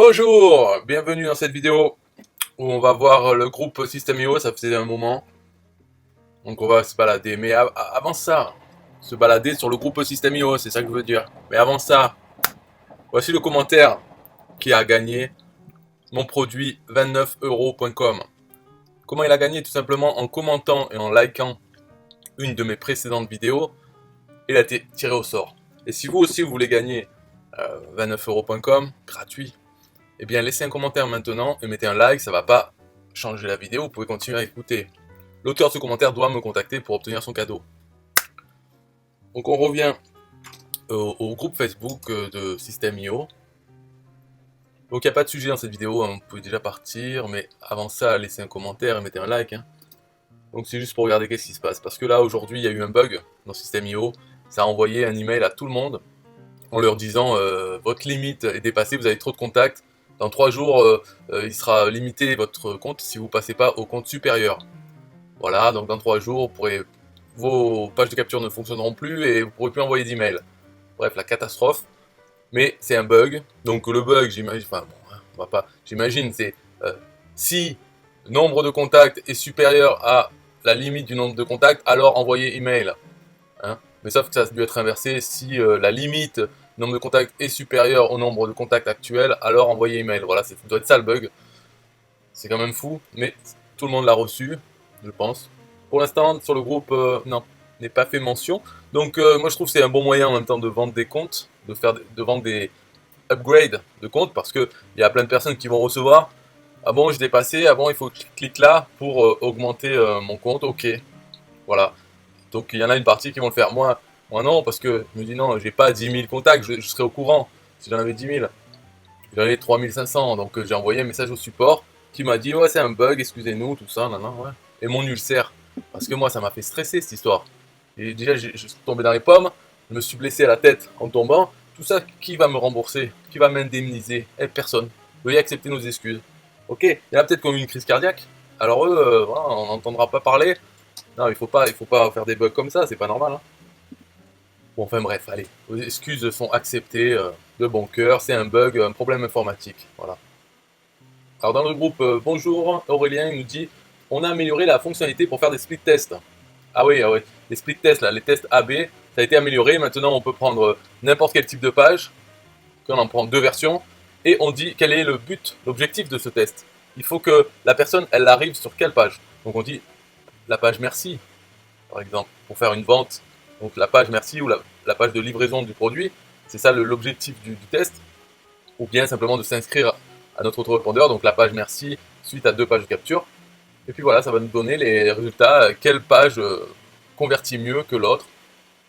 Bonjour, bienvenue dans cette vidéo où on va voir le groupe System.io, ça faisait un moment. Donc on va se balader, mais avant ça, se balader sur le groupe System.io, c'est ça que je veux dire. Mais avant ça, voici le commentaire qui a gagné mon produit 29euros.com. Comment il a gagné? Tout simplement en commentant et en likant une de mes précédentes vidéos, il a été tiré au sort. Et si vous aussi vous voulez gagner 29euros.com, gratuit, eh bien laissez un commentaire maintenant et mettez un like, ça va pas changer la vidéo, vous pouvez continuer à écouter. L'auteur de ce commentaire doit me contacter pour obtenir son cadeau. Donc on revient au groupe Facebook de System.io. Donc il n'y a pas de sujet dans cette vidéo, hein, vous pouvez déjà partir, mais avant ça, laissez un commentaire et mettez un like. Hein. Donc c'est juste pour regarder qu'est-ce qui se passe. Parce que là, aujourd'hui, il y a eu un bug dans System.io. Ça a envoyé un email à tout le monde en leur disant votre limite est dépassée, vous avez trop de contacts. Dans 3 jours, il sera limité votre compte si vous passez pas au compte supérieur. Voilà, donc dans 3 jours, vos pages de capture ne fonctionneront plus et vous ne pourrez plus envoyer d'email. Bref, la catastrophe. Mais c'est un bug. Donc le bug, j'imagine, enfin bon, hein, on va pas, j'imagine, c'est si le nombre de contacts est supérieur à la limite du nombre de contacts, alors envoyez email. Hein. Mais sauf que ça a dû être inversé. Si la limite nombre de contacts est supérieur au nombre de contacts actuels, alors envoyez email. Voilà, ça doit être ça le bug. C'est quand même fou, mais tout le monde l'a reçu, je pense. Pour l'instant, sur le groupe, non, n'est pas fait mention. Donc moi je trouve que c'est un bon moyen en même temps de vendre des comptes, de vendre des upgrades de comptes, parce qu'il y a plein de personnes qui vont recevoir. Ah bon, je l'ai passé, ah bon, il faut que je clique là pour augmenter mon compte, ok. Voilà. Donc il y en a une partie qui vont le faire. Moi non, parce que je me dis non, j'ai pas 10 000 contacts, je serais au courant si j'en avais 10 000. J'en avais 3500, donc j'ai envoyé un message au support qui m'a dit ouais c'est un bug, excusez-nous, tout ça, nan, nan, ouais. Et mon ulcère, parce que moi ça m'a fait stresser cette histoire. Et déjà je suis tombé dans les pommes, je me suis blessé à la tête en tombant, tout ça qui va me rembourser, qui va m'indemniser? Personne. Veuillez accepter nos excuses. Ok, il y en a peut-être qui ont eu une crise cardiaque, alors eux, voilà, on n'entendra pas parler. Non, il faut pas faire des bugs comme ça, c'est pas normal. Hein. Bon, enfin bref, allez, vos excuses sont acceptées de bon cœur, c'est un bug, un problème informatique, voilà. Alors dans le groupe, bonjour, Aurélien il nous dit, on a amélioré la fonctionnalité pour faire des split tests. Ah oui, les split tests, là, les tests AB, ça a été amélioré, maintenant on peut prendre n'importe quel type de page, on en prend 2 versions, et on dit quel est le but, l'objectif de ce test. Il faut que la personne, elle arrive sur quelle page. Donc on dit la page merci, par exemple, pour faire une vente. Donc la page merci ou la page de livraison du produit, c'est ça l'objectif du test. Ou bien simplement de s'inscrire à notre autorépondeur, donc la page merci suite à 2 pages de capture. Et puis voilà, ça va nous donner les résultats, quelle page convertit mieux que l'autre,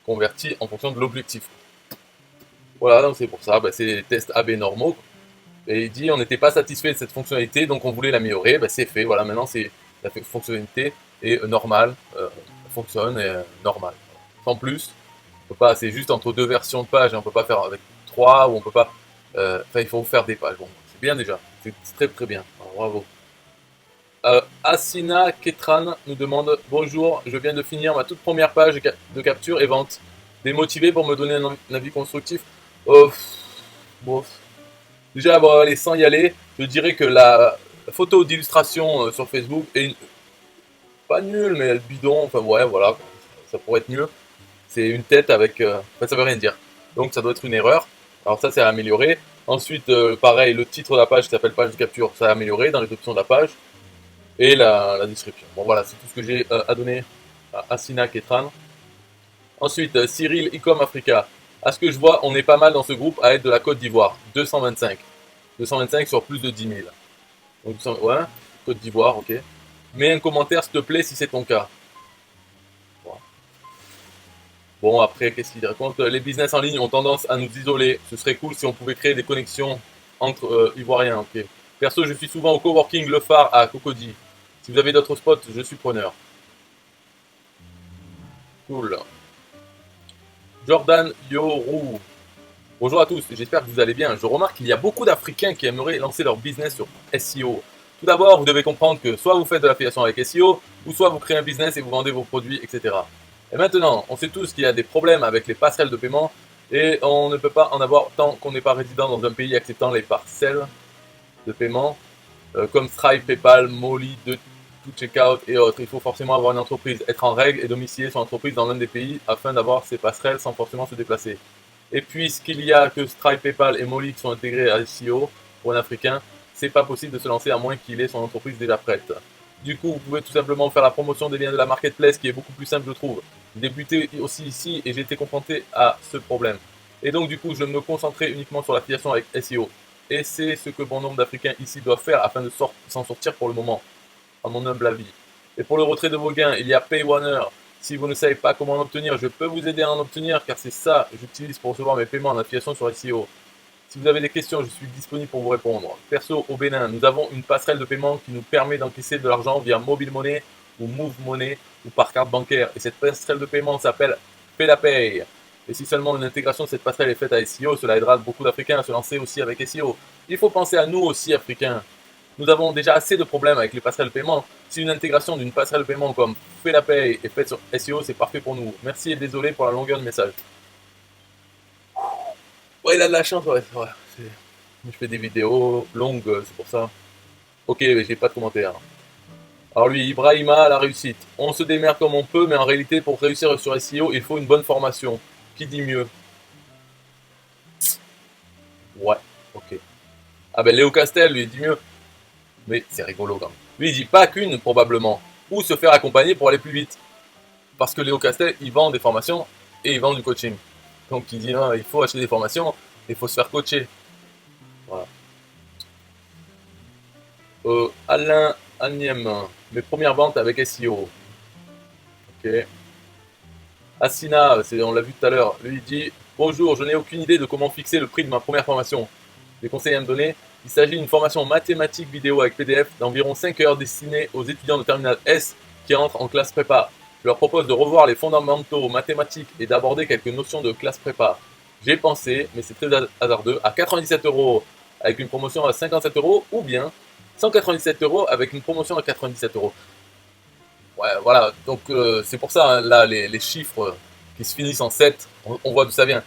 convertit en fonction de l'objectif. Voilà, donc c'est pour ça, c'est des tests AB normaux. Et il dit on n'était pas satisfait de cette fonctionnalité, donc on voulait l'améliorer, c'est fait, voilà, maintenant la fonctionnalité est normale, fonctionne et normale. Sans plus, on peut pas, c'est juste entre 2 versions de page, on peut pas faire avec 3 ou on peut pas. Enfin, il faut faire des pages. Bon, c'est bien déjà, c'est très très bien. Alors, bravo. Asina Ketran nous demande bonjour, je viens de finir ma toute première page de capture et vente. Démotivé pour me donner un avis constructif. Bon, déjà, bon, allez, sans y aller, je dirais que la photo d'illustration sur Facebook est pas nulle, mais elle bidon. Enfin, ouais, voilà, ça pourrait être mieux. C'est une tête avec. Enfin, ça veut rien dire. Donc, ça doit être une erreur. Alors, ça, c'est à améliorer. Ensuite, pareil, le titre de la page qui s'appelle page de capture, ça a amélioré dans les options de la page. Et la description. Bon, voilà, c'est tout ce que j'ai à donner à Asina Ketran. Ensuite, Cyril Icom Africa. À ce que je vois, on est pas mal dans ce groupe à être de la Côte d'Ivoire. 225. 225 sur plus de 10 000. Donc, ouais, Côte d'Ivoire, ok. Mets un commentaire, s'il te plaît, si c'est ton cas. Bon, après, qu'est-ce qu'il raconte? Les business en ligne ont tendance à nous isoler. Ce serait cool si on pouvait créer des connexions entre Ivoiriens, ok. Perso, je suis souvent au coworking Le Phare à Cocody. Si vous avez d'autres spots, je suis preneur. Cool. Jordan Yorou. Bonjour à tous, j'espère que vous allez bien. Je remarque qu'il y a beaucoup d'Africains qui aimeraient lancer leur business sur SEO. Tout d'abord, vous devez comprendre que soit vous faites de l'affiliation avec SEO, ou soit vous créez un business et vous vendez vos produits, etc. Et maintenant, on sait tous qu'il y a des problèmes avec les passerelles de paiement, et on ne peut pas en avoir tant qu'on n'est pas résident dans un pays acceptant les parcelles. de paiement, comme Stripe, PayPal, Molly, de tout checkout et autres. Il faut forcément avoir une entreprise, être en règle et domicilier son entreprise dans l'un des pays afin d'avoir ces passerelles sans forcément se déplacer. Et puisqu'il y a que Stripe, PayPal et Molly qui sont intégrés à SEO pour un Africain, c'est pas possible de se lancer à moins qu'il ait son entreprise déjà prête. Du coup, vous pouvez tout simplement faire la promotion des liens de la marketplace qui est beaucoup plus simple, je trouve. J'ai débuté aussi ici et j'ai été confronté à ce problème. Et donc, du coup, je me concentrais uniquement sur l'affiliation avec SEO. Et c'est ce que bon nombre d'Africains ici doivent faire afin de s'en sortir pour le moment, à mon humble avis. Et pour le retrait de vos gains, il y a PayOneer. Si vous ne savez pas comment en obtenir, je peux vous aider à en obtenir car c'est ça que j'utilise pour recevoir mes paiements en affiliation sur SEO. Si vous avez des questions, je suis disponible pour vous répondre. Perso, au Bénin, nous avons une passerelle de paiement qui nous permet d'encaisser de l'argent via Mobile Money ou Move Money ou par carte bancaire. Et cette passerelle de paiement s'appelle PayLaPay. Et si seulement une intégration de cette passerelle est faite à SEO, cela aidera beaucoup d'Africains à se lancer aussi avec SEO. Il faut penser à nous aussi, Africains. Nous avons déjà assez de problèmes avec les passerelles de paiement. Si une intégration d'une passerelle de paiement comme PayLaPay est faite sur SEO, c'est parfait pour nous. Merci et désolé pour la longueur du message. Ouais, il a de la chance, ouais. Je fais des vidéos longues, c'est pour ça. Ok, mais j'ai pas de commentaire. Alors lui, Ibrahima, la réussite. On se démerde comme on peut, mais en réalité, pour réussir sur SEO, il faut une bonne formation. Qui dit mieux? Ouais, ok. Ah ben Léo Castel, lui, il dit mieux. Mais c'est rigolo quand même. Lui, il dit pas qu'une, probablement. Ou se faire accompagner pour aller plus vite. Parce que Léo Castel, il vend des formations et il vend du coaching. Donc il dit, non, il faut acheter des formations, il faut se faire coacher. Voilà. Alain Agniem, mes premières ventes avec SEO. Ok. Asina, on l'a vu tout à l'heure, lui il dit bonjour, je n'ai aucune idée de comment fixer le prix de ma première formation. Des conseils à me donner. Il s'agit d'une formation mathématique vidéo avec PDF d'environ 5 heures destinée aux étudiants de terminale S qui entrent en classe prépa. Je leur propose de revoir les fondamentaux mathématiques et d'aborder quelques notions de classe prépa. J'ai pensé, mais c'est très hasardeux, à 97 euros avec une promotion à 57 euros ou bien 197 euros avec une promotion à 97 euros. Ouais, voilà, donc c'est pour ça, hein, là, les chiffres qui se finissent en 7, on voit d'où ça vient.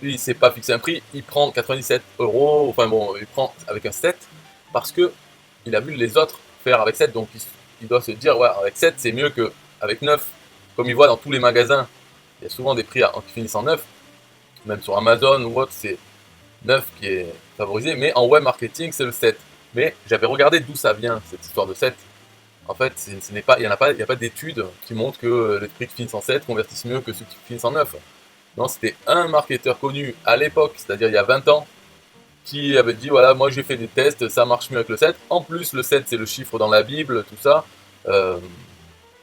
Lui, il s'est pas fixé un prix, il prend 97 euros, enfin bon, il prend avec un 7, parce que il a vu les autres faire avec 7, donc il doit se dire, ouais, avec 7, c'est mieux qu'avec 9. Comme il voit dans tous les magasins, il y a souvent des prix qui finissent en 9, même sur Amazon ou autre, c'est 9 qui est favorisé, mais en web marketing, c'est le 7. Mais j'avais regardé d'où ça vient, cette histoire de 7. En fait, ce n'est pas, il n'y a pas d'études qui montrent que les prix qui finissent en 7 convertissent mieux que ceux qui finissent en 9. Non, c'était un marketeur connu à l'époque, c'est-à-dire il y a 20 ans, qui avait dit voilà, moi j'ai fait des tests, ça marche mieux avec le 7. En plus, le 7 c'est le chiffre dans la Bible, tout ça. Euh,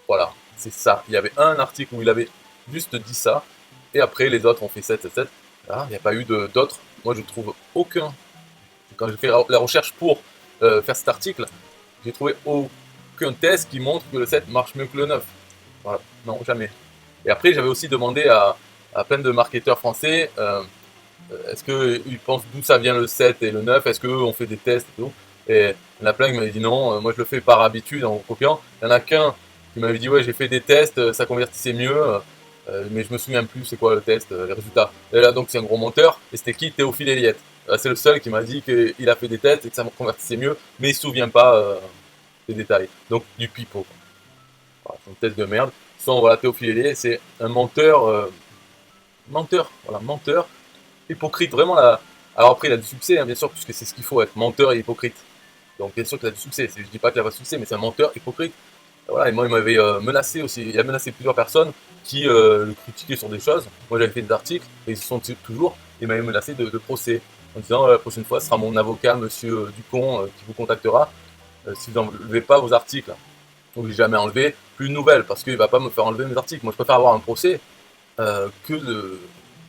voilà, c'est ça. Il y avait un article où il avait juste dit ça, et après les autres ont fait 7, 7. Ah, il n'y a pas eu d'autres. Moi je trouve aucun. Quand j'ai fait la recherche pour faire cet article, j'ai trouvé aucun test qui montre que le 7 marche mieux que le 9. Voilà, non, jamais. Et après, j'avais aussi demandé à plein de marketeurs français est-ce qu'ils pensent d'où ça vient le 7 et le 9, est-ce qu'eux ont fait des tests et tout. Et il y en a plein qui m'avaient dit non, moi je le fais par habitude en copiant. Il y en a qu'un qui m'avait dit ouais, j'ai fait des tests, ça convertissait mieux, mais je me souviens plus c'est quoi le test, les résultats. Et là, donc c'est un gros monteur, et c'était qui? Théophile Eliette. C'est le seul qui m'a dit qu'il a fait des tests et que ça convertissait mieux, mais il se souvient pas des détails. Donc du pipeau. Voilà, c'est un test de merde. Sans voilà, Théophile Hélier, c'est un menteur, voilà, menteur, hypocrite, vraiment là. Alors après, il a du succès, hein, bien sûr, puisque c'est ce qu'il faut, être menteur et hypocrite. Donc bien sûr qu'il a du succès, je dis pas qu'il a pas de succès, mais c'est un menteur hypocrite. Voilà, et moi, il m'avait menacé aussi, il a menacé plusieurs personnes qui le critiquaient sur des choses. Moi, j'avais fait des articles, et ils se sont toujours, il m'avait menacé de procès, en disant la prochaine fois, ce sera mon avocat, monsieur Ducon, qui vous contactera, si vous n'enlevez pas vos articles. Donc j'ai jamais enlevé plus de nouvelles parce qu'il va pas me faire enlever mes articles. Moi je préfère avoir un procès que de.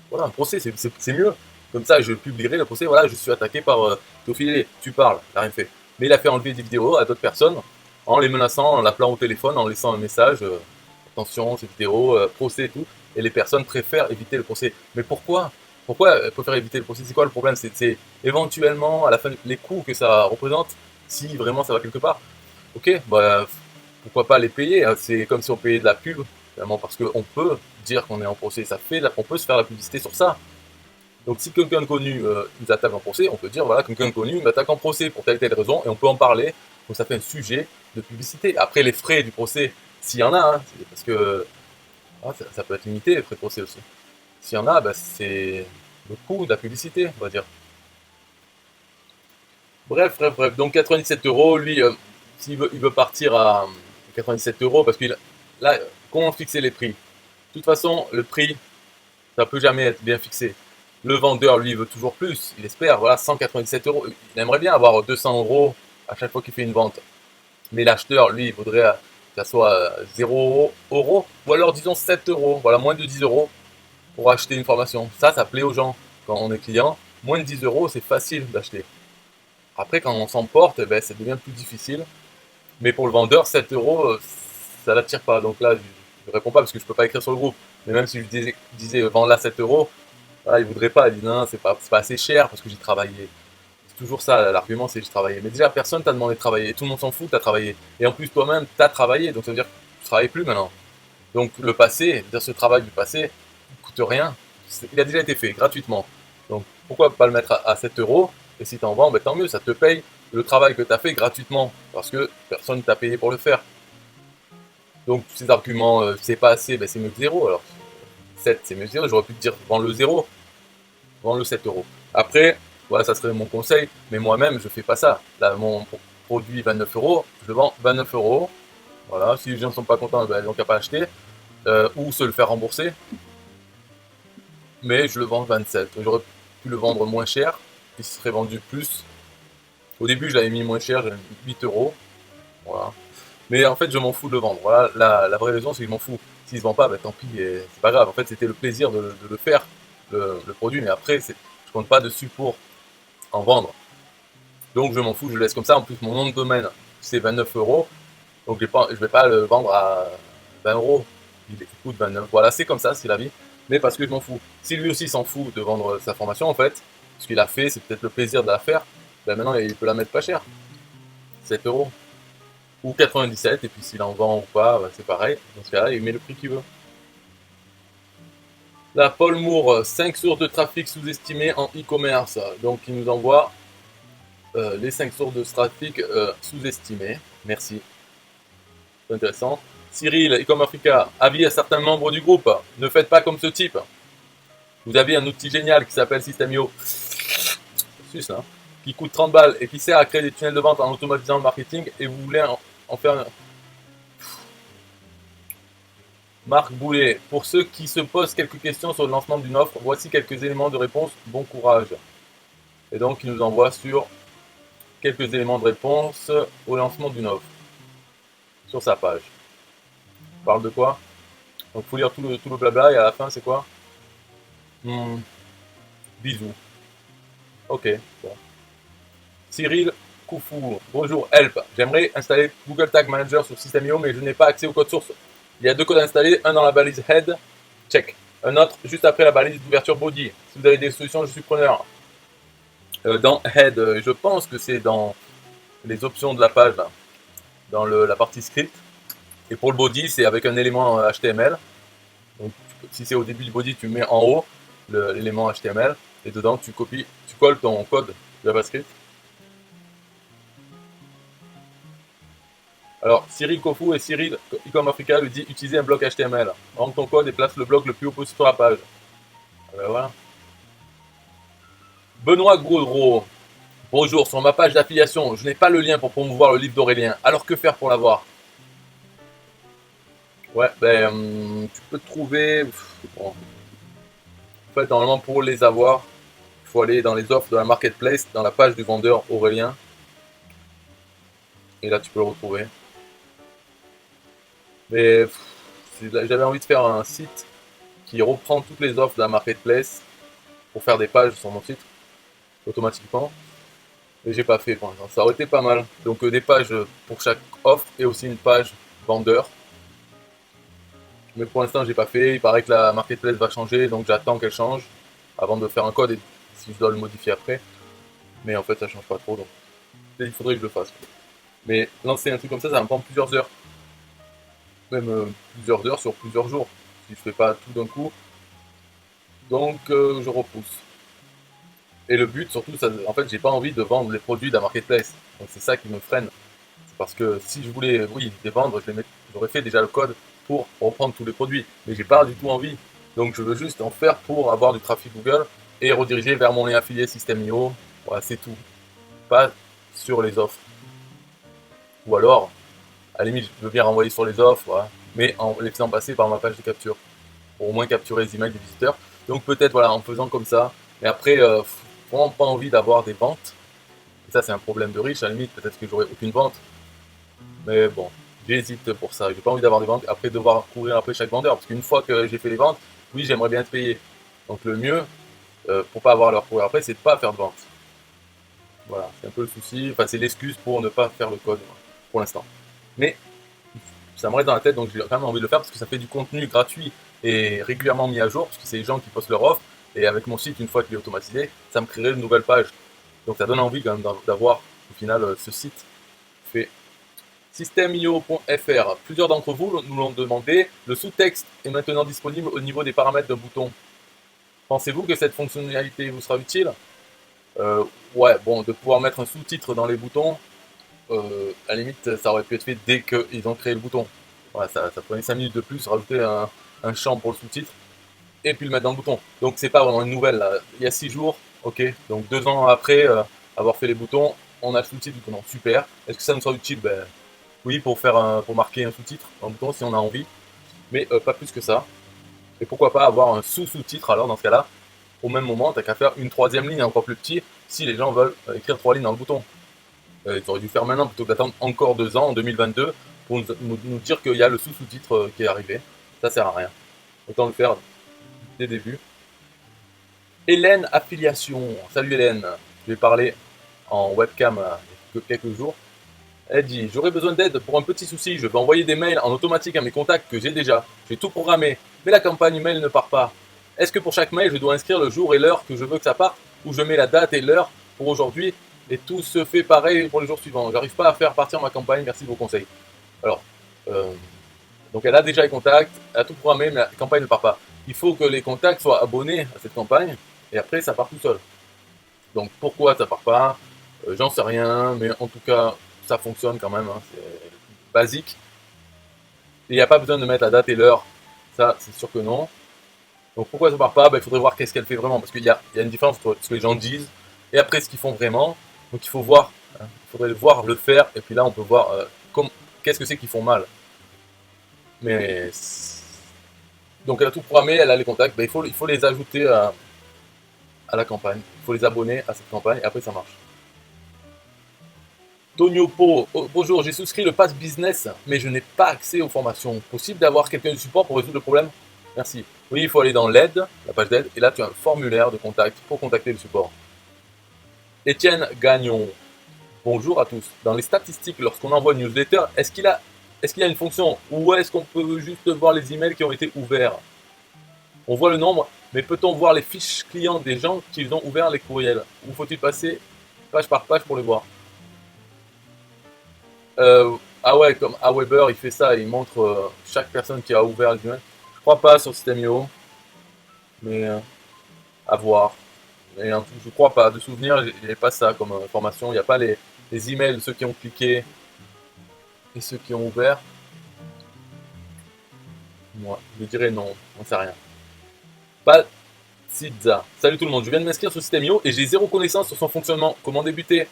Voilà, un procès, c'est mieux. Comme ça, je publierai le procès. Voilà, je suis attaqué par Théophile, tu parles, il n'a rien fait. Mais il a fait enlever des vidéos à d'autres personnes en les menaçant, en l'appelant au téléphone, en laissant un message attention, ces vidéos, procès et tout. Et les personnes préfèrent éviter le procès. Mais pourquoi? Pourquoi elles préfèrent éviter le procès? C'est quoi le problème? C'est éventuellement, à la fin, les coûts que ça représente, si vraiment ça va quelque part. Ok, bah pourquoi pas les payer, hein. C'est comme si on payait de la pub, finalement, parce qu'on peut dire qu'on est en procès, on peut se faire la publicité sur ça. Donc si quelqu'un de connu nous attaque en procès, on peut dire voilà, quelqu'un de connu m'attaque en procès pour telle et telle raison, et on peut en parler. Donc ça fait un sujet de publicité. Après les frais du procès, s'il y en a, hein, parce que ça peut être limité les frais de procès aussi. S'il y en a, bah, c'est le coût de la publicité, on va dire. Bref. Donc 97 euros, lui, s'il veut, il veut partir à 97 euros, parce que là, comment fixer les prix? De toute façon, le prix, ça peut jamais être bien fixé. Le vendeur, lui, veut toujours plus. Il espère, voilà, 197 euros. Il aimerait bien avoir 200 euros à chaque fois qu'il fait une vente. Mais l'acheteur, lui, il voudrait que ça soit 0 euros, ou alors disons 7 euros, voilà, moins de 10 euros pour acheter une formation. Ça plaît aux gens. Quand on est client, moins de 10 euros, c'est facile d'acheter. Après, quand on s'emporte, ben, ça devient plus difficile. Mais pour le vendeur, 7 euros, ça l'attire pas. Donc là, je ne réponds pas parce que je ne peux pas écrire sur le groupe. Mais même si je disais vends là 7 euros, voilà, il ne voudrait pas. Il dit non, c'est pas assez cher parce que j'ai travaillé. C'est toujours ça, l'argument, c'est j'ai travaillé. Mais déjà, personne t'a demandé de travailler. Tout le monde s'en fout, tu as travaillé. Et en plus, toi-même, tu as travaillé. Donc ça veut dire que tu ne travailles plus maintenant. Donc le passé, ce travail du passé, ne coûte rien. Il a déjà été fait gratuitement. Donc pourquoi pas le mettre à 7 euros? Et si tu en vends, ben, tant mieux, ça te paye le travail que tu as fait gratuitement. Parce que personne ne t'a payé pour le faire. Donc tous ces arguments, c'est pas assez, ben, c'est mieux que 0. Alors 7, c'est mieux que 0. J'aurais pu te dire vends le 0, vends le 7 euros. Après, voilà, ça serait mon conseil. Mais moi-même, je fais pas ça. Là, mon produit 29 euros, je le vends 29 euros. Voilà, si les gens ne sont pas contents, ben, ils n'ont qu'à pas acheter. Ou se le faire rembourser. Mais je le vends 27. J'aurais pu le vendre moins cher, il serait vendu plus. Au début, je l'avais mis moins cher, j'avais mis 8 euros. Voilà. Mais en fait, je m'en fous de le vendre. Voilà, la vraie raison, c'est que je m'en fous. S'il ne se vend pas, ben, tant pis, c'est pas grave. En fait, c'était le plaisir de le faire, le produit. Mais après, je compte pas dessus pour en vendre. Donc, je m'en fous, je le laisse comme ça. En plus, mon nom de domaine, c'est 29 euros. Donc, je ne vais pas le vendre à 20 euros. Il coûte 29. Voilà, c'est comme ça, c'est la vie. Mais parce que je m'en fous. Si lui aussi s'en fout de vendre sa formation, en fait, ce qu'il a fait, c'est peut-être le plaisir de la faire, ben maintenant il peut la mettre pas cher. 7 euros. Ou 97, et puis s'il en vend ou pas, ben c'est pareil. Dans ce cas-là, il met le prix qu'il veut. La Paul Moore, 5 sources de trafic sous-estimées en e-commerce. Donc il nous envoie les 5 sources de trafic sous-estimées. Merci. C'est intéressant. Cyril, Ecom Africa, avis à certains membres du groupe, ne faites pas comme ce type. Vous avez un outil génial qui s'appelle System.io, hein, qui coûte 30 balles et qui sert à créer des tunnels de vente en automatisant le marketing et vous voulez en faire un... Marc Boulet, pour ceux qui se posent quelques questions sur le lancement d'une offre, voici quelques éléments de réponse, bon courage. Et donc il nous envoie sur quelques éléments de réponse au lancement d'une offre, sur sa page. On parle de quoi? Donc il faut lire tout le blabla et à la fin c'est quoi? Bisous. Ok, bon. Cyril Koufou, bonjour, help. J'aimerais installer Google Tag Manager sur System.io, mais je n'ai pas accès au code source. Il y a 2 codes à installer, un dans la balise head, check. Un autre juste après la balise d'ouverture body. Si vous avez des solutions, je suis preneur. Dans head, je pense que c'est dans les options de la page, là, dans la partie script. Et pour le body, c'est avec un élément HTML. Donc, si c'est au début du body, tu mets en haut l'élément HTML. Et dedans, tu colles ton code JavaScript. Alors, Cyril Kofu et Cyril Ecom Africa lui dit utiliser un bloc HTML. Rentre ton code et place le bloc le plus haut possible sur la page. Ben voilà. Benoît Gaudreau. Bonjour, sur ma page d'affiliation, je n'ai pas le lien pour promouvoir le livre d'Aurélien. Alors que faire pour l'avoir? Ouais, ben, tu peux trouver... Bon. En fait, normalement, pour les avoir, il faut aller dans les offres de la marketplace, dans la page du vendeur Aurélien. Et là, tu peux le retrouver. Mais j'avais envie de faire un site qui reprend toutes les offres de la marketplace pour faire des pages sur mon site automatiquement. Mais j'ai pas fait pour l'instant. Ça aurait été pas mal. Donc des pages pour chaque offre et aussi une page vendeur. Mais pour l'instant j'ai pas fait. Il paraît que la marketplace va changer, donc j'attends qu'elle change avant de faire un code et si je dois le modifier après. Mais en fait ça change pas trop, donc il faudrait que je le fasse. Mais lancer un truc comme ça me prend plusieurs heures. Même plusieurs heures sur plusieurs jours. Si je fais pas tout d'un coup. Donc je repousse. Et le but, surtout, en fait, j'ai pas envie de vendre les produits d'un marketplace. Donc c'est ça qui me freine. C'est parce que si je voulais, oui, les vendre, j'aurais fait déjà le code pour reprendre tous les produits. Mais j'ai pas du tout envie. Donc je veux juste en faire pour avoir du trafic Google et rediriger vers mon lien affilié System.io. Voilà, c'est tout. Pas sur les offres. Ou alors, à la limite, je veux bien renvoyer sur les offres, voilà, mais en les faisant passer par ma page de capture. Pour au moins capturer les emails des visiteurs. Donc peut-être voilà, en faisant comme ça. Mais après, vraiment pas envie d'avoir des ventes. Et ça, c'est un problème de riche. À la limite, peut-être que j'aurai aucune vente. Mais bon, j'hésite pour ça. J'ai pas envie d'avoir des ventes. Après, devoir courir après chaque vendeur. Parce qu'une fois que j'ai fait les ventes, oui, j'aimerais bien être payé. Donc le mieux, pour pas avoir à leur courir après, c'est de pas faire de vente. Voilà, c'est un peu le souci. Enfin, c'est l'excuse pour ne pas faire le code pour l'instant. Mais ça me reste dans la tête, donc j'ai quand même envie de le faire parce que ça fait du contenu gratuit et régulièrement mis à jour, parce que c'est les gens qui postent leur offre. Et avec mon site, une fois qu'il est automatisé, ça me créerait une nouvelle page. Donc ça donne envie quand même d'avoir au final ce site fait. Systemio.fr. Plusieurs d'entre vous nous l'ont demandé. Le sous-texte est maintenant disponible au niveau des paramètres d'un bouton. Pensez-vous que cette fonctionnalité vous sera utile? Ouais, bon, de pouvoir mettre un sous-titre dans les boutons, à la limite, ça aurait pu être fait dès qu'ils ont créé le bouton. Voilà, ça prenait 5 minutes de plus, rajouter un champ pour le sous-titre, et puis le mettre dans le bouton. Donc c'est pas vraiment une nouvelle, là. Il y a 6 jours, ok, donc 2 ans après avoir fait les boutons, on a le sous-titre du bouton, super. Est-ce que ça nous sera utile? Ben, oui, pour marquer un sous-titre dans le bouton si on a envie, mais pas plus que ça. Et pourquoi pas avoir un sous-sous-titre alors dans ce cas-là, au même moment, t'as qu'à faire une troisième ligne encore plus petite si les gens veulent écrire 3 lignes dans le bouton. Ils auraient dû faire maintenant plutôt que d'attendre encore 2 ans, en 2022, pour nous dire qu'il y a le sous-sous-titre qui est arrivé. Ça sert à rien. Autant le faire dès le début. Hélène Affiliation. Salut Hélène. Je vais parler en webcam il y a quelques jours. Elle dit: j'aurais besoin d'aide pour un petit souci. Je vais envoyer des mails en automatique à mes contacts que j'ai déjà. J'ai tout programmé, mais la campagne mail ne part pas. Est-ce que pour chaque mail, je dois inscrire le jour et l'heure que je veux que ça parte, ou je mets la date et l'heure pour aujourd'hui et tout se fait pareil pour les jours suivants? J'arrive pas à faire partir ma campagne, merci de vos conseils. Alors, donc elle a déjà les contacts, elle a tout programmé, mais la campagne ne part pas. Il faut que les contacts soient abonnés à cette campagne, et après ça part tout seul. Donc pourquoi ça part pas? J'en sais rien, mais en tout cas, ça fonctionne quand même, hein, c'est basique. Et il n'y a pas besoin de mettre la date et l'heure, ça c'est sûr que non. Donc pourquoi ça part pas? Il faudrait voir qu'est-ce qu'elle fait vraiment, parce qu'il y a une différence entre ce que les gens disent et après ce qu'ils font vraiment. Donc il faut voir, hein, il faudrait voir le faire, et puis là on peut voir qu'est-ce que c'est qu'ils font mal. Mais donc elle a tout programmé, elle a les contacts, il faut les ajouter à la campagne, il faut les abonner à cette campagne, et après ça marche. Tonio Po, oh, bonjour, j'ai souscrit le Pass Business, mais je n'ai pas accès aux formations. Possible d'avoir quelqu'un du support pour résoudre le problème? Merci. Oui, il faut aller dans l'aide, la page d'aide, et là tu as un formulaire de contact pour contacter le support. Étienne Gagnon, bonjour à tous. Dans les statistiques, lorsqu'on envoie une newsletter, est-ce qu'il y a une fonction, ou est-ce qu'on peut juste voir les emails qui ont été ouverts? On voit le nombre, mais peut-on voir les fiches clients des gens qui ont ouvert les courriels? Ou faut-il passer page par page pour les voir? Ah ouais, comme Aweber, il fait ça, il montre chaque personne qui a ouvert les emails. Je crois pas sur System.io, mais à voir. Et je crois pas. De souvenir, il n'y a pas ça comme information. Il n'y a pas les emails de ceux qui ont cliqué et ceux qui ont ouvert. Moi, je dirais non, on sait rien. Pas Pizza. Salut tout le monde, je viens de m'inscrire sur System.io et j'ai zéro connaissance sur son fonctionnement. Comment débuter?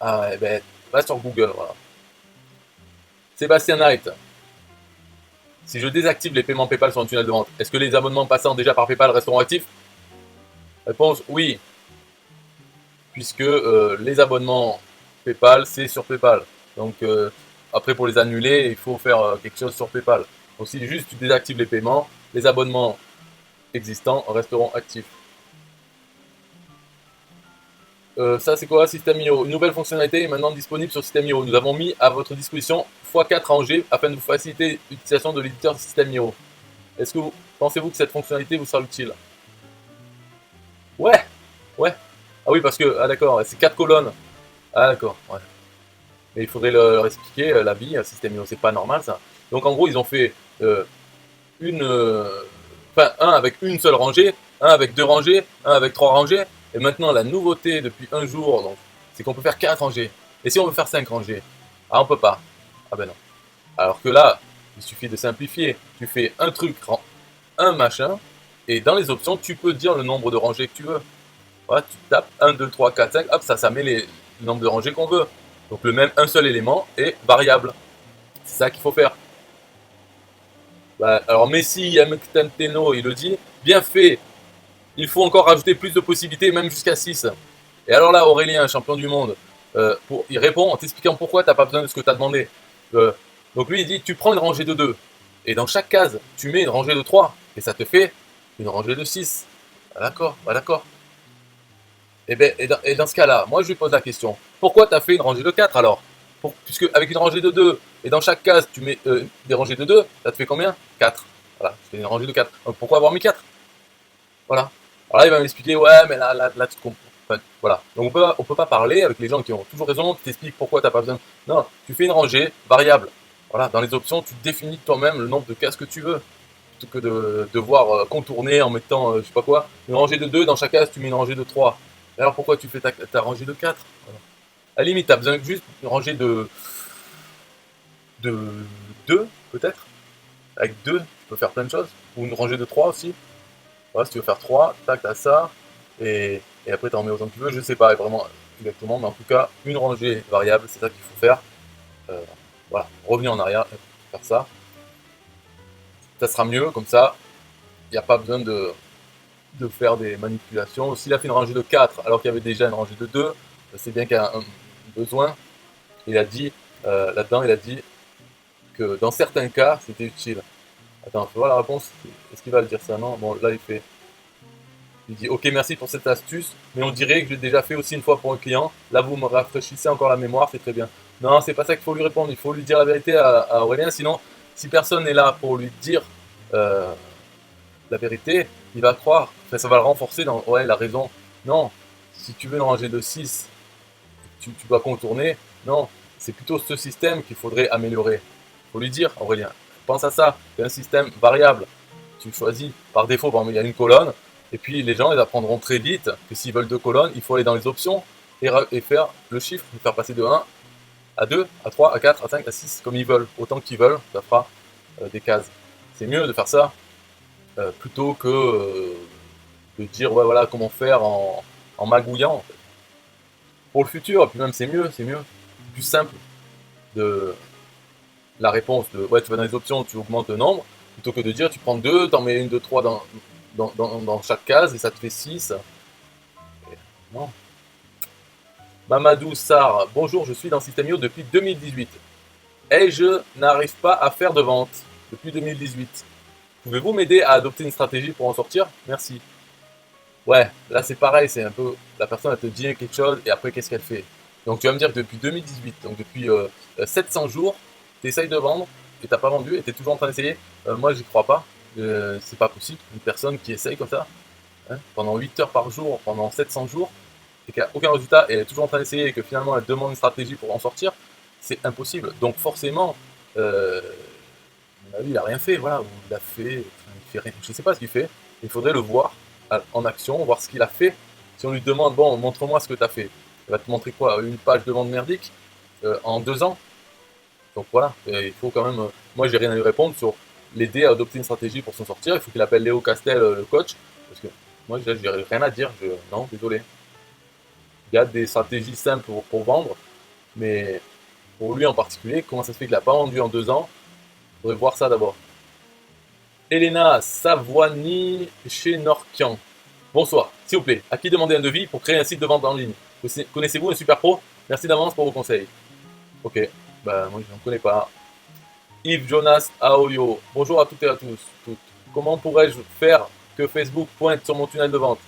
Ah ouais, ben, va sur Google, voilà. Sébastien Knight. Si je désactive les paiements PayPal sur un tunnel de vente, est-ce que les abonnements passant déjà par PayPal resteront actifs? Réponse oui. Puisque les abonnements PayPal, c'est sur PayPal. Donc après, pour les annuler, il faut faire quelque chose sur PayPal. Donc si juste tu désactives les paiements, les abonnements existants resteront actifs. Ça c'est quoi System.io? Une nouvelle fonctionnalité est maintenant disponible sur System.io. Nous avons mis à votre disposition x4 rangées afin de vous faciliter l'utilisation de l'éditeur System.io. Est-ce que pensez-vous que cette fonctionnalité vous sera utile? Ouais, ouais. Ah oui, parce que, ah d'accord, c'est 4 colonnes. Ah d'accord, ouais. Mais il faudrait leur expliquer la vie, System.io, c'est pas normal ça. Donc en gros, ils ont fait un avec une seule rangée, un avec deux rangées, un avec trois rangées, Et maintenant, la nouveauté depuis un jour, donc, c'est qu'on peut faire 4 rangées. Et si on veut faire 5 rangées? Ah, on peut pas. Ah ben non. Alors que là, il suffit de simplifier. Tu fais un truc, un machin, et dans les options, tu peux dire le nombre de rangées que tu veux. Voilà, tu tapes 1, 2, 3, 4, 5, hop, ça met le nombre de rangées qu'on veut. Donc le même, un seul élément est variable. C'est ça qu'il faut faire. Bah, alors Messi, Mktanteno, il le dit, bien fait, il faut encore rajouter plus de possibilités, même jusqu'à 6. Et alors là, Aurélien, champion du monde, il répond en t'expliquant pourquoi tu n'as pas besoin de ce que tu as demandé. Donc lui, il dit, tu prends une rangée de 2, et dans chaque case, tu mets une rangée de 3, et ça te fait une rangée de 6. Ah, d'accord, d'accord. Et dans ce cas-là, moi je lui pose la question, pourquoi tu as fait une rangée de 4 alors? Puisque avec une rangée de 2, et dans chaque case tu mets des rangées de 2, ça te fait combien? 4. Voilà, c'est une rangée de 4. Donc pourquoi avoir mis 4? Voilà. Alors là il va m'expliquer, ouais mais là tu comprends. Enfin, voilà. Donc on peut pas parler avec les gens qui ont toujours raison, qui t'expliquent pourquoi tu n'as pas besoin. Non, tu fais une rangée variable. Voilà, dans les options, tu définis toi-même le nombre de cases que tu veux. Plutôt que de devoir contourner en mettant, je sais pas quoi, une rangée de 2, dans chaque case tu mets une rangée de 3. Et alors pourquoi tu fais ta rangée de 4? Voilà. À la limite, tu as besoin juste d'une rangée de 2, peut-être. Avec 2, tu peux faire plein de choses. Ou une rangée de 3 aussi. Voilà, si tu veux faire 3, tac, t'as ça. Et après, tu en mets autant que tu veux. Je sais pas vraiment exactement, mais en tout cas, une rangée variable, c'est ça qu'il faut faire. Voilà, revenir en arrière, faire ça. Ça sera mieux, comme ça, il n'y a pas besoin de faire des manipulations. S'il a fait une rangée de 4 alors qu'il y avait déjà une rangée de 2, c'est bien qu'il y a un besoin. Il a dit, là-dedans, il a dit que dans certains cas, c'était utile. Attends, faut voir la réponse. Est-ce qu'il va le dire ça? Non. Bon, là, il dit, ok, merci pour cette astuce, mais on dirait que j'ai déjà fait aussi une fois pour un client. Là, vous me rafraîchissez encore la mémoire, c'est très bien. Non, c'est pas ça qu'il faut lui répondre. Il faut lui dire la vérité à Aurélien. Sinon, si personne n'est là pour lui dire la vérité, il va croire. Enfin, ça va le renforcer dans, ouais, il a raison. Non, si tu veux une rangée de 6, tu dois contourner. Non, c'est plutôt ce système qu'il faudrait améliorer. Il faut lui dire, Aurélien, pense à ça, c'est un système variable. Tu choisis par défaut, par exemple, il y a une colonne, et puis les gens ils apprendront très vite que s'ils veulent 2 colonnes, il faut aller dans les options et faire le chiffre, faire passer de 1 à 2, à 3, à 4, à 5, à 6, comme ils veulent. Autant qu'ils veulent, ça fera des cases. C'est mieux de faire ça plutôt que de dire ouais, voilà comment faire en magouillant. En fait. Pour le futur, et puis même c'est mieux, c'est plus simple de la réponse de ouais, tu vas dans les options, tu augmentes le nombre, plutôt que de dire tu prends 2, t'en mets une, 2, 3 dans chaque case et ça te fait 6. Et non. Mamadou Sarr, bonjour, je suis dans System.io depuis 2018 et je n'arrive pas à faire de vente depuis 2018. Pouvez-vous m'aider à adopter une stratégie pour en sortir? Merci. Ouais, là c'est pareil, c'est un peu la personne elle te dit quelque chose et après qu'est-ce qu'elle fait? Donc tu vas me dire que depuis 2018, donc depuis 700 jours, tu essayes de vendre et t'as pas vendu et tu es toujours en train d'essayer. Moi j'y crois pas, c'est pas possible. Une personne qui essaye comme ça, hein, pendant 8 heures par jour, pendant 700 jours, et qui a aucun résultat et elle est toujours en train d'essayer et que finalement elle demande une stratégie pour en sortir, c'est impossible. Donc forcément, à mon avis, il a rien fait, voilà, ou il a fait, enfin, il fait rien, je sais pas ce qu'il fait, il faudrait le voir en action, voir ce qu'il a fait. Si on lui demande, bon, montre-moi ce que tu as fait, il va te montrer quoi? Une page de vente merdique en 2 ans. Donc voilà, et il faut quand même. Moi, j'ai rien à lui répondre sur l'aider à adopter une stratégie pour s'en sortir. Il faut qu'il appelle Léo Castel, le coach, parce que moi, j'ai rien à dire. Non, désolé. Il y a des stratégies simples pour vendre, mais pour lui en particulier, comment ça se fait qu'il n'a pas vendu en 2 ans? Il faudrait voir ça d'abord. Elena Savoini chez Norkian. Bonsoir, s'il vous plaît, à qui demander un devis pour créer un site de vente en ligne? Connaissez-vous un super pro? Merci d'avance pour vos conseils. Ok, bah moi je n'en connais pas. Yves Jonas Aoyo. Bonjour à toutes et à tous. Comment pourrais-je faire que Facebook pointe sur mon tunnel de vente?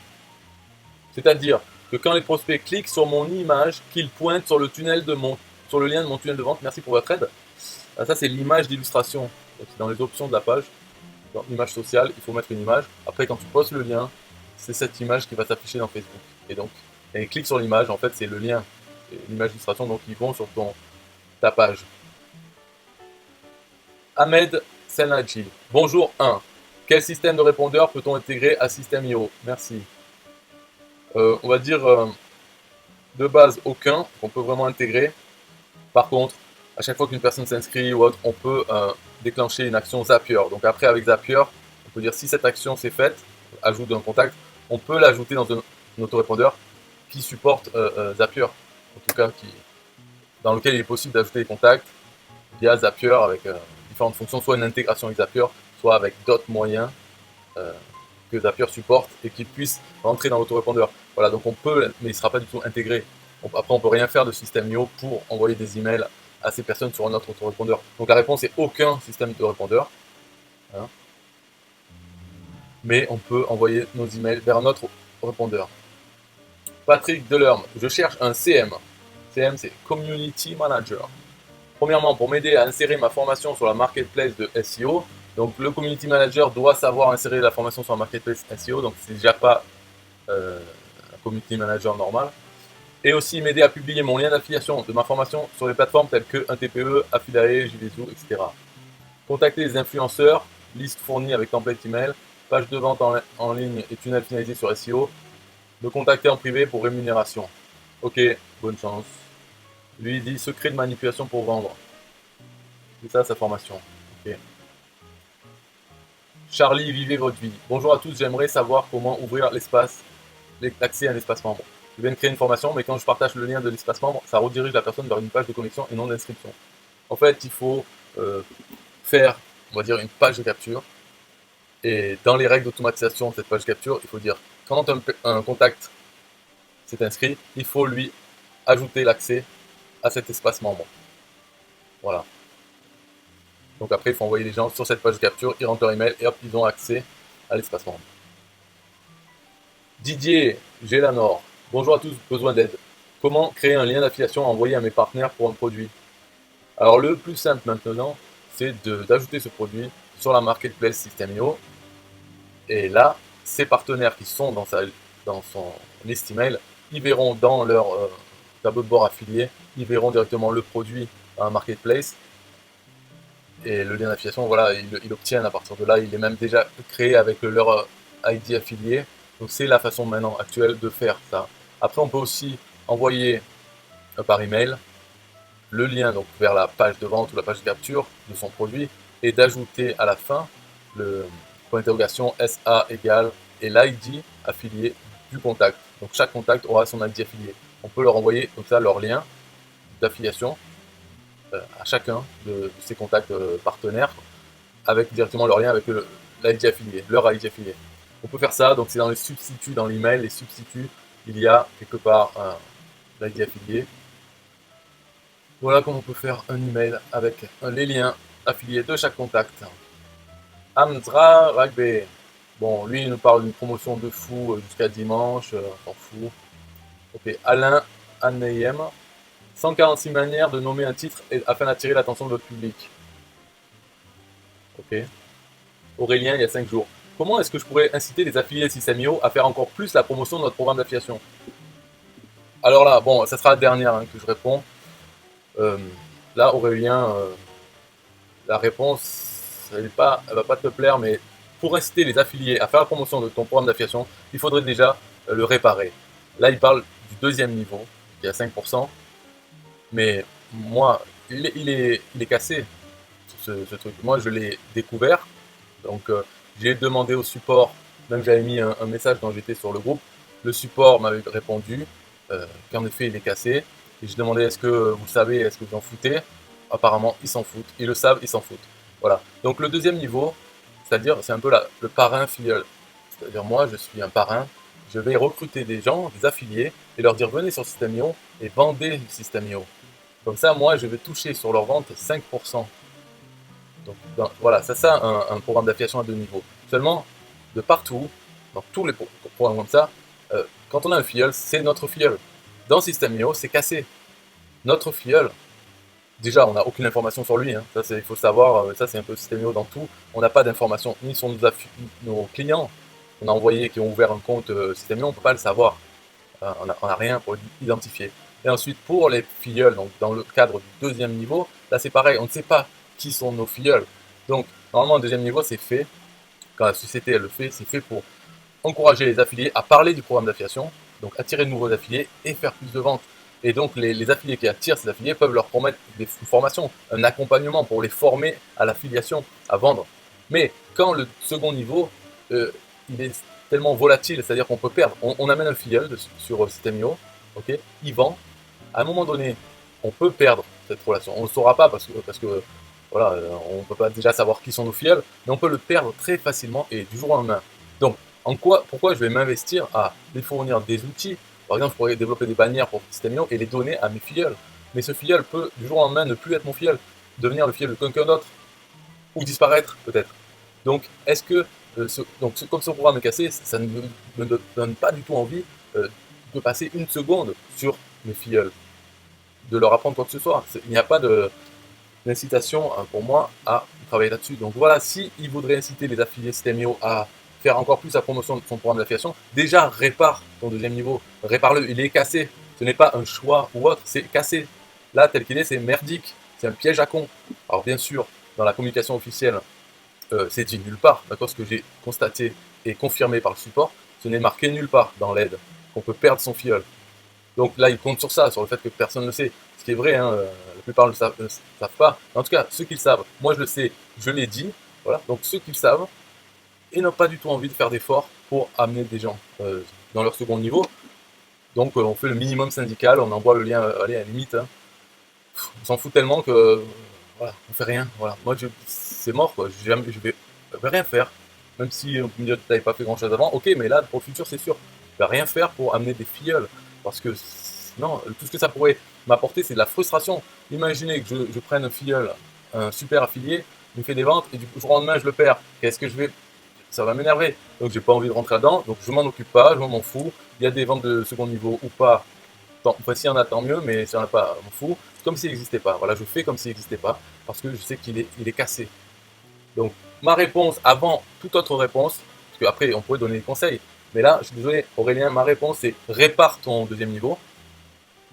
C'est-à-dire que quand les prospects cliquent sur mon image, qu'ils pointent sur le sur le lien de mon tunnel de vente. Merci pour votre aide. Ah, ça c'est l'image d'illustration. Dans les options de la page. Dans image sociale, il faut mettre une image. Après, quand tu postes le lien, c'est cette image qui va s'afficher dans Facebook. Et donc, ils cliquent sur l'image, en fait, c'est le lien, l'image d'illustration, donc ils vont sur ta page. Ahmed Senadji. Bonjour 1. Quel système de répondeur peut-on intégrer à System.io? Merci. On va dire de base aucun qu'on peut vraiment intégrer. Par contre, à chaque fois qu'une personne s'inscrit ou autre, on peut déclencher une action Zapier. Donc après, avec Zapier, on peut dire si cette action s'est faite, ajout d'un contact, on peut l'ajouter dans un autorépondeur qui supporte Zapier. En tout cas, dans lequel il est possible d'ajouter des contacts via Zapier avec différentes fonctions, soit une intégration avec Zapier, soit avec d'autres moyens que Zapier supporte et qui puissent rentrer dans l'autorépondeur. Voilà, donc on peut, mais il ne sera pas du tout intégré. Après, on ne peut rien faire de System.io pour envoyer des emails à ces personnes sur un autre autorépondeur. Donc la réponse est aucun système de répondeur. Hein. Mais on peut envoyer nos emails vers un autre répondeur. Patrick Delerme, je cherche un CM. CM, c'est Community Manager. Premièrement, pour m'aider à insérer ma formation sur la marketplace de SEO. Donc le Community Manager doit savoir insérer la formation sur la marketplace SEO. Donc c'est déjà pas un Community Manager normal. Et aussi m'aider à publier mon lien d'affiliation de ma formation sur les plateformes telles que un TPE, Affiliate, JDZoo, etc. Contacter les influenceurs, liste fournie avec template email, page de vente en ligne et tunnel finalisé sur SEO. Me contacter en privé pour rémunération. Ok, bonne chance. Lui, il dit secret de manipulation pour vendre. C'est ça sa formation. Ok. Charlie, vivez votre vie. Bonjour à tous, j'aimerais savoir comment ouvrir l'accès à l'espace membre. Je viens de créer une formation, mais quand je partage le lien de l'espace membre, ça redirige la personne vers une page de connexion et non d'inscription. En fait, il faut faire, on va dire, une page de capture. Et dans les règles d'automatisation de cette page de capture, il faut dire, quand un contact s'est inscrit, il faut lui ajouter l'accès à cet espace membre. Voilà. Donc après, il faut envoyer les gens sur cette page de capture, ils rentrent leur email et hop, ils ont accès à l'espace membre. Didier Gélanor, bonjour à tous, besoin d'aide. Comment créer un lien d'affiliation à envoyer à mes partenaires pour un produit? Alors le plus simple maintenant, c'est d'ajouter ce produit sur la marketplace System.io. Et là, ces partenaires qui sont dans son liste email, ils verront dans leur tableau de bord affilié, ils verront directement le produit à un marketplace. Et le lien d'affiliation, voilà, ils l'obtiennent à partir de là. Il est même déjà créé avec leur ID affilié. Donc c'est la façon maintenant actuelle de faire ça. Après, on peut aussi envoyer par email le lien donc, vers la page de vente ou la page de capture de son produit et d'ajouter à la fin le point d'interrogation SA égale et l'ID affilié du contact. Donc chaque contact aura son ID affilié. On peut leur envoyer comme ça leur lien d'affiliation à chacun de ces contacts partenaires avec directement leur lien avec l'ID affilié, leur ID affilié. On peut faire ça, donc c'est dans les substituts, dans l'email, les substituts, il y a quelque part l'ID affilié. Voilà comment on peut faire un email avec les liens affiliés de chaque contact. Amdra Ragbe. Bon, lui, il nous parle d'une promotion de fou jusqu'à dimanche, on s'en fout. Ok, Alain Aneyem. 146 manières de nommer un titre afin d'attirer l'attention de votre public. Ok. Aurélien, il y a 5 jours. Comment est-ce que je pourrais inciter les affiliés System.io à faire encore plus la promotion de notre programme d'affiliation? Alors là, bon, ça sera la dernière que je réponds. Là, Aurélien, la réponse, elle va pas te plaire, mais pour inciter les affiliés à faire la promotion de ton programme d'affiliation, il faudrait déjà le réparer. Là, il parle du deuxième niveau, qui est à 5%, mais moi, il est cassé, ce truc. Moi, je l'ai découvert, donc j'ai demandé au support, même j'avais mis un message quand j'étais sur le groupe, le support m'avait répondu qu'en effet, il est cassé, et je demandais est-ce que vous savez, est-ce que vous en foutez? Apparemment, ils s'en foutent. Ils le savent, ils s'en foutent. Voilà. Donc le deuxième niveau, c'est-à-dire, c'est un peu le parrain filleul. C'est-à-dire, moi, je suis un parrain, je vais recruter des gens, des affiliés, et leur dire venez sur System.io et vendez System.io. Comme ça, moi, je vais toucher sur leur vente 5%. Donc voilà, ça c'est un programme d'affiliation à deux niveaux. Seulement, de partout, dans tous les programmes comme ça, quand on a un filleul, c'est notre filleul. Dans System.io, c'est cassé. Notre filleul, déjà, on n'a aucune information sur lui. Hein. Ça, il faut savoir, ça c'est un peu System.io dans tout. On n'a pas d'informations ni sur nos clients. On a envoyé qui ont ouvert un compte System.io, on ne peut pas le savoir. On n'a rien pour l'identifier. Et ensuite, pour les filleuls, donc dans le cadre du deuxième niveau, là c'est pareil, on ne sait pas qui sont nos filleuls. Donc, normalement, le deuxième niveau, c'est fait, quand la société elle le fait, c'est fait pour encourager les affiliés à parler du programme d'affiliation donc attirer de nouveaux affiliés et faire plus de ventes. Et donc les affiliés qui attirent ces affiliés peuvent leur promettre des formations, un accompagnement pour les former à l'affiliation, à vendre. Mais quand le second niveau, il est tellement volatile, c'est-à-dire qu'on peut perdre, on amène un filleul sur System.io, ok, il vend, à un moment donné, on peut perdre cette relation. On ne le saura pas parce que voilà, on ne peut pas déjà savoir qui sont nos filleuls, mais on peut le perdre très facilement et du jour au lendemain. Donc, pourquoi je vais m'investir à lui fournir des outils? Par exemple, je pourrais développer des bannières pour System.io et les donner à mes filleuls. Mais ce filleul peut du jour au lendemain ne plus être mon filleul, devenir le filleul de quelqu'un d'autre, ou disparaître peut-être. Donc, est-ce que, comme ce programme est cassé, ça ne me donne pas du tout envie de passer une seconde sur mes filleuls, de leur apprendre quoi que ce soit. Il n'y a pas d'incitation pour moi à travailler là-dessus. Donc voilà, s'il voudrait inciter les affiliés System.io à faire encore plus la promotion de son programme d'affiliation, déjà répare ton deuxième niveau, répare-le, il est cassé, ce n'est pas un choix ou autre, c'est cassé. Là, tel qu'il est, c'est merdique, c'est un piège à con. Alors bien sûr, dans la communication officielle, c'est dit nulle part, d'accord, ce que j'ai constaté et confirmé par le support, ce n'est marqué nulle part dans l'aide qu'on peut perdre son filleul. Donc là, ils comptent sur ça, sur le fait que personne ne le sait. Ce qui est vrai, hein, la plupart ne le savent pas. En tout cas, ceux qui le savent, moi je le sais, je l'ai dit. Voilà. Donc ceux qui le savent et n'ont pas du tout envie de faire d'efforts pour amener des gens dans leur second niveau. Donc on fait le minimum syndical, on envoie le lien, allez, à la limite. Hein. On s'en fout tellement que voilà, on fait rien. Voilà. Moi, c'est mort, quoi. Je vais rien faire. Même si on peut me dire que tu n'avais pas fait grand chose avant, ok, mais là, pour le futur, c'est sûr. Je vais rien faire pour amener des filleuls. Parce que non, tout ce que ça pourrait m'apporter, c'est de la frustration. Imaginez que je prenne un filleul, un super affilié, il me fait des ventes et du jour au lendemain je le perds. Qu'est-ce que je vais? Ça va m'énerver. Donc j'ai pas envie de rentrer là-dedans, donc je m'en occupe pas, je m'en fous. Il y a des ventes de second niveau ou pas. Enfin, s'il y en a, tant mieux, mais s'il n'y en a pas, je m'en fous. Comme s'il n'existait pas. Voilà, je fais comme s'il n'existait pas, parce que je sais qu'il est cassé. Donc ma réponse, avant toute autre réponse, parce qu'après on pourrait donner des conseils, mais là, je suis désolé, Aurélien, ma réponse c'est répare ton deuxième niveau.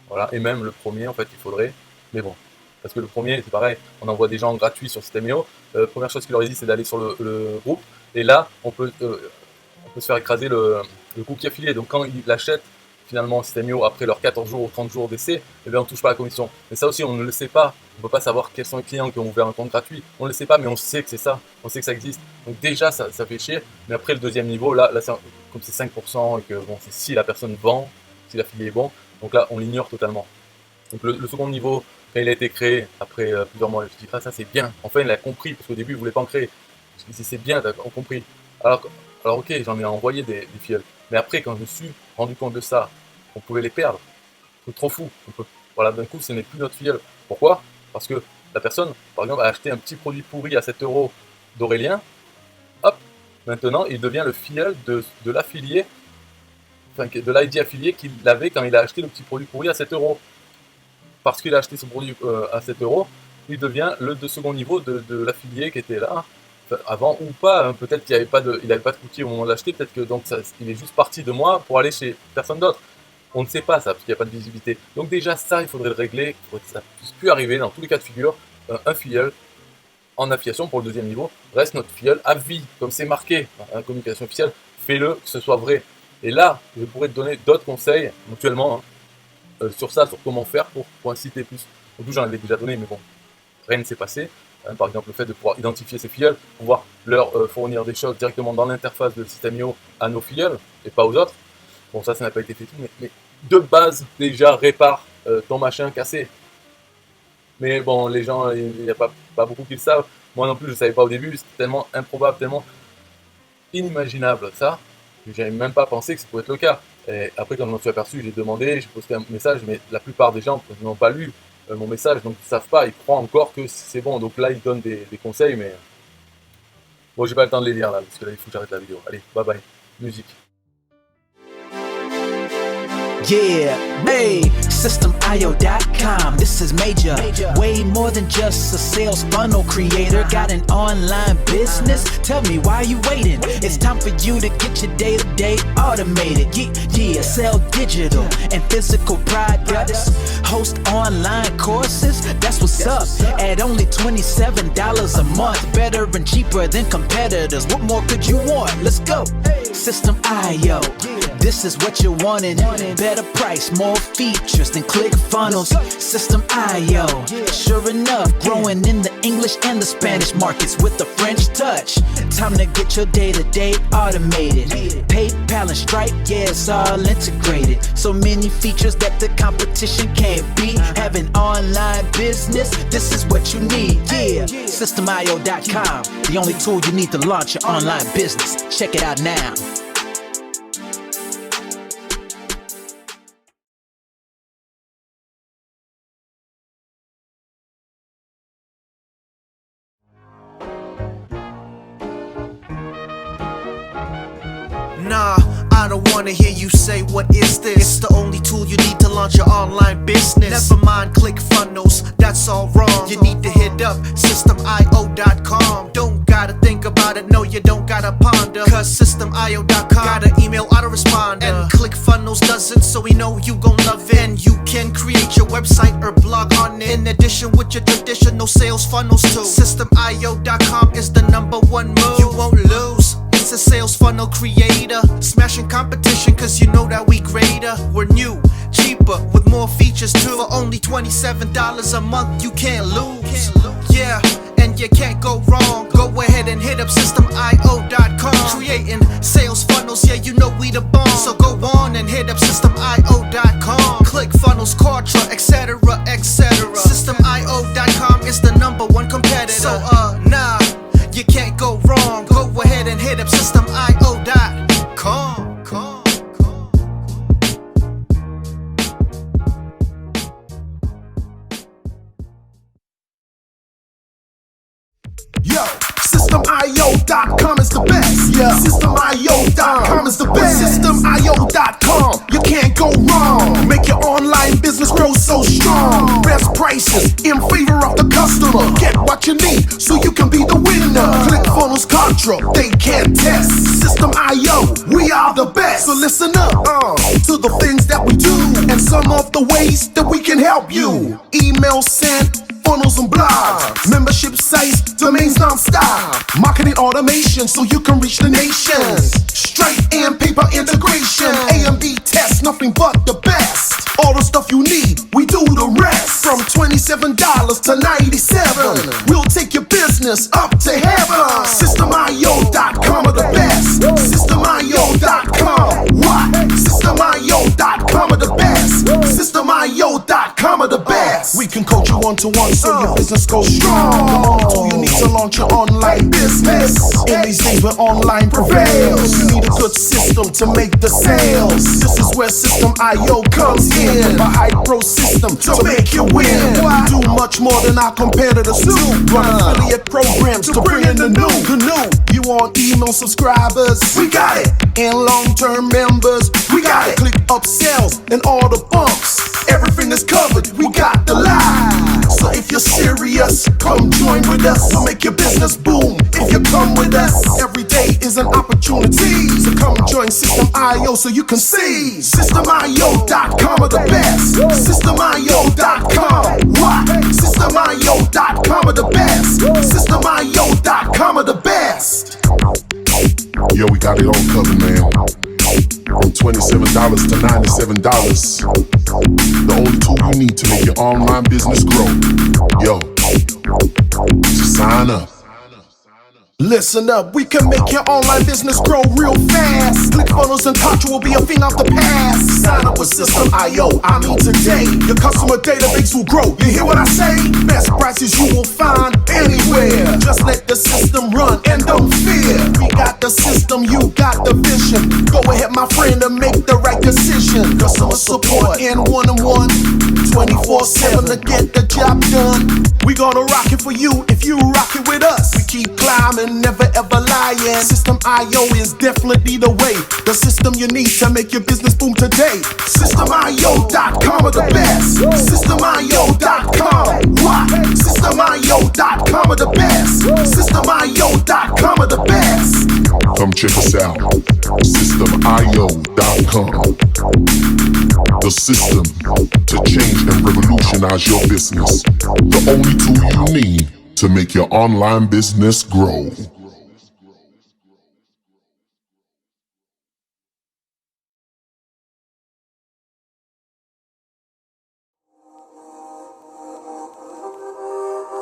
Voilà, et même le premier, en fait, il faudrait. Mais bon, parce que le premier, c'est pareil, on envoie des gens gratuits sur System.io. Première chose qu'il leur dit, c'est d'aller sur le groupe. Et là, on peut se faire écraser le groupe qui est affilié. Donc quand il achète finalement System.io après leurs 14 jours ou 30 jours d'essai, eh bien, on ne touche pas la commission. Mais ça aussi, on ne le sait pas. On ne peut pas savoir quels sont les clients qui ont ouvert un compte gratuit. On ne le sait pas, mais on sait que c'est ça. On sait que ça existe. Donc déjà, ça fait chier. Mais après, le deuxième niveau, là comme c'est 5% et que bon, c'est si la personne vend, si l'affilié est bon, donc là, on l'ignore totalement. Donc le second niveau, quand il a été créé, après plusieurs mois, je dis ça c'est bien. Enfin, il a compris, parce qu'au début, il ne voulait pas en créer. Je dis c'est bien, d'accord, compris. Alors ok, j'en ai envoyé des filleuls. Mais après, quand je me suis rendu compte de ça, on pouvait les perdre. C'est trop fou. Voilà, d'un coup, ce n'est plus notre filleul. Pourquoi? Parce que la personne, par exemple, a acheté un petit produit pourri à 7 € d'Aurélien. Hop, maintenant, il devient le filleul de l'affilié, enfin, de l'ID affilié qu'il avait quand il a acheté le petit produit pourri à 7 €. Parce qu'il a acheté ce produit à 7 €, il devient le second niveau de l'affilié qui était là. Enfin, avant ou pas, hein, peut-être qu'il n'avait pas de cookie au moment de l'acheter, peut-être que donc il est juste parti de moi pour aller chez personne d'autre. On ne sait pas ça, parce qu'il n'y a pas de visibilité. Donc déjà ça, il faudrait le régler, pour que ça ne puisse plus arriver dans tous les cas de figure. Un filleul en affiliation pour le deuxième niveau reste notre filleul à vie, comme c'est marqué dans la communication officielle, fais-le, que ce soit vrai. Et là, je pourrais te donner d'autres conseils, mutuellement, hein, sur ça, sur comment faire pour inciter plus. En tout, j'en avais déjà donné, mais bon, rien ne s'est passé. Par exemple, le fait de pouvoir identifier ses filleuls, pouvoir leur fournir des choses directement dans l'interface de System.io à nos filleuls et pas aux autres. Bon, ça n'a pas été fait tout, mais de base, déjà, répare ton machin cassé. Mais bon, les gens, il n'y a pas beaucoup qui le savent. Moi non plus, je ne savais pas au début, c'était tellement improbable, tellement inimaginable ça, que je n'avais même pas pensé que ça pouvait être le cas. Et après, quand je m'en suis aperçu, j'ai demandé, j'ai posté un message, mais la plupart des gens n'ont pas lu mon message, donc ils ne savent pas, ils croient encore que c'est bon. Donc là, ils donnent des conseils, mais bon, j'ai pas le temps de les lire là, parce que là, il faut que j'arrête la vidéo. Allez, bye bye, musique. Yeah, hey, System.io.com, this is major. Way more than just a sales funnel creator. Got an online business? Tell me why you waiting. It's time for you to get your day-to-day automated. Yeah, sell digital and physical products. Host online courses, that's what's up. At only $27 a month. Better and cheaper than competitors. What more could you want? Let's go. System IO. This is what you're wanting. Better price, more features than ClickFunnels. System IO. Sure enough, growing in the English and the Spanish markets with the French touch. Time to get your day-to-day automated. PayPal and Stripe, yeah, it's all integrated. So many features that the competition can't beat. Have an online business, this is what you need. Yeah, SystemIO.com, the only tool you need to launch your online business. Check it out now. Nah, I don't wanna hear you say what is this. It's the only tool you need to launch your online business. Never mind ClickFunnels, that's all wrong. You need to hit up SystemIO.com. Don't gotta think about it, no you don't gotta ponder. Cause SystemIO.com got an email autoresponder. And ClickFunnels doesn't, so we know you gon' love it. And you can create your website or blog on it. In addition with your traditional sales funnels too. SystemIO.com is the #1 move. You won't lose. It's a sales funnel creator, smashing competition cause you know that we greater. We're new, cheaper, with more features too. For only $27 a month, you can't lose. Yeah, and you can't go wrong. Go ahead and hit up SystemIO.com. Creating sales funnels, yeah, you know we the bomb. So go on and hit up SystemIO.com. ClickFunnels, Kartra, etc, etc. SystemIO.com is the #1 competitor. So nah, you can't go wrong. Go ahead and hit up SystemIO.com. Yo, SystemIO.com is the best. Yeah, SystemIO.com is the best. SystemIO.com, you can't go wrong. Make your online business grow so strong. Best prices in favor of the customer. Get what you need so you can be the winner. ClickFunnels, Kartra, they can't test. System.io, we are the best. So listen up to the things that we do and some of the ways that we can help you. Email sent, funnels and blogs, membership sites, domains non-stop, marketing automation so you can reach the nations. Stripe and paper integration, A and B tests, nothing but the best. All the stuff you need, we do the rest. From $27 to $97, we'll take your business up to heaven. SystemIO.com are the best. SystemIO.com, what? SystemIO.com are the best. SystemIO.com are the best. We can coach you one-to-one so your business goes strong. The only tool you need to launch your online business. In these days where online prevails, you need a good system to make the sales. This is where System.io comes in. A high-pro system to make you win. We do much more than our competitors do. Run affiliate programs to bring in the new. You want email subscribers? We got it. And long-term members? We got it. Click upsells and all the bumps. Everything is covered. We got the line. So if you're serious, come join with us. We'll make your business boom if you come with us. Every day is an opportunity. So come join System.io so you can see. System.io.com are the best. System.io.com. What? System.io.com are the best. System.io.com are the best. Yo, we got it all covered, man. From $27 to $97. The only tool you need to make your online business grow. Yo, just sign up. Listen up, we can make your online business grow real fast. ClickFunnels and Kartra will be a thing of the past. Sign up with System.io, I mean today. Your customer database will grow, you hear what I say? Best prices you will find anywhere. Just let the system run and don't fear. We got the system, you got the vision. Go ahead my friend and make the right decision. Customer support and one-on-one, 24/7 to get the job done. We gonna rock it for you if you rock it with us. We keep climbing, never ever lying. System.io is definitely the way. The system you need to make your business boom today. System.io.com are the best. System.io.com. What? System.io.com are the best. System.io.com are the best. Come check us out. System.io.com. The system to change and revolutionize your business. The only tool you need to make your online business grow.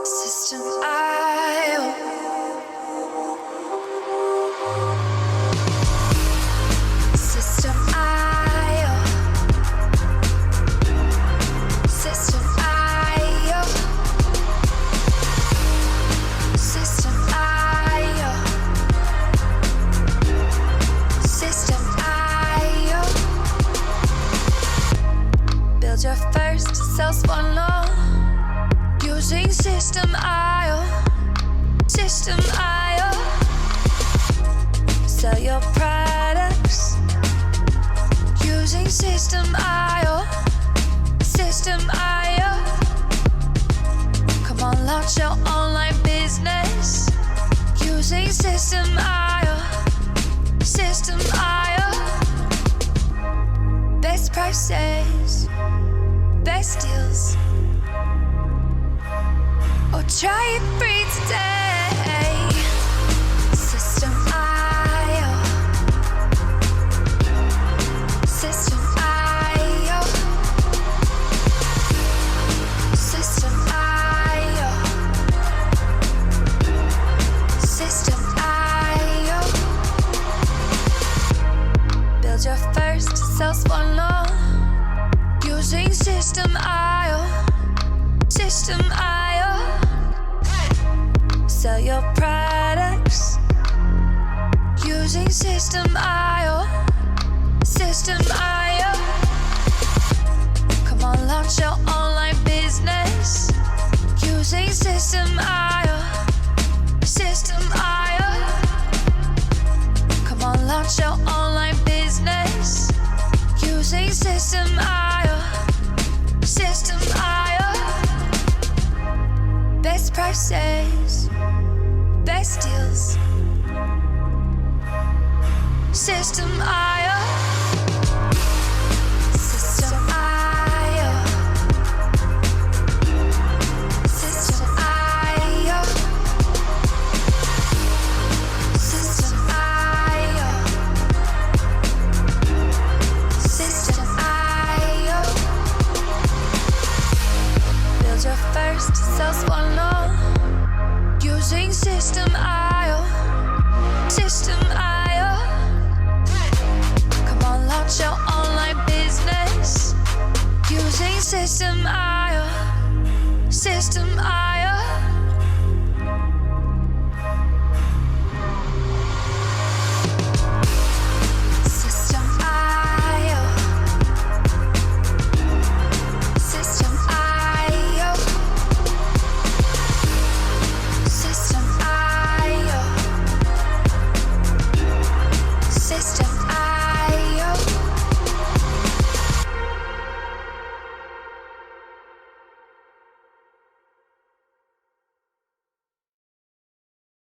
System IO. System IO. System IO. System IO. System IO. Build your first self-funnel using System IO. System IO. Sell your products using System IO. System IO. Come on, launch your online business using System IO. System IO. Best prices, best deals. Or try it free today. System IO. System IO. System IO. System IO. Build your first sales funnel using System IO. System IO. Sell your products using System IO. System IO. Come on, launch your online business using System IO. System IO. Come on, launch your online business using System IO. System IO. Best prices, best deals. System IO. System IO. System IO. System IO. System IO. Build your first sales funnel using System IO. System IO. Come on, launch your online business using System IO. System IO.